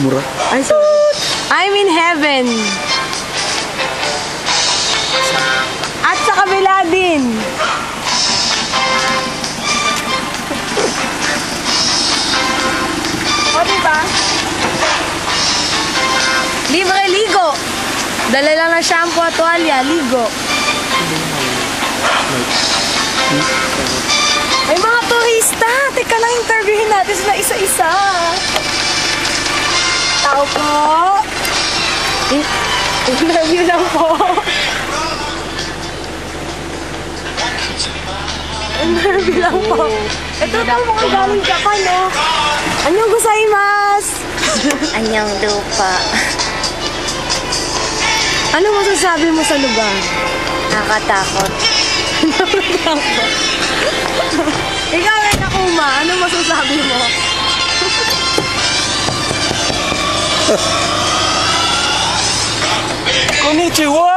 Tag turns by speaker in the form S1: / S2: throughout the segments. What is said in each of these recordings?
S1: Mura.
S2: Ay, sorry. I'm in heaven. At sa kabila din. O, diba? Libre ligo. Dala lang ng shampoo at tuwalya, ligo. Ay, mga turista! Teka lang, interviewin natin sila isa-isa. Tao po. Interview lang po. Interview lang po. Ito po mga galing Japan, no? Annyeong gozaimasu!
S3: Anyang lupa.
S2: Ano masasabi mo sa lugar?
S3: Nakatakot.
S2: Ikaw ay Nakuma, ano masasabi mo?
S1: Konnichiwa!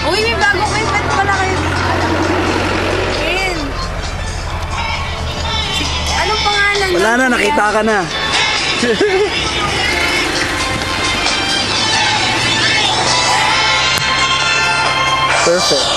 S2: Uy, may bago kayo pet pala kayo. Anong pangalan?
S1: Wala na, nakita ka na. Perfect.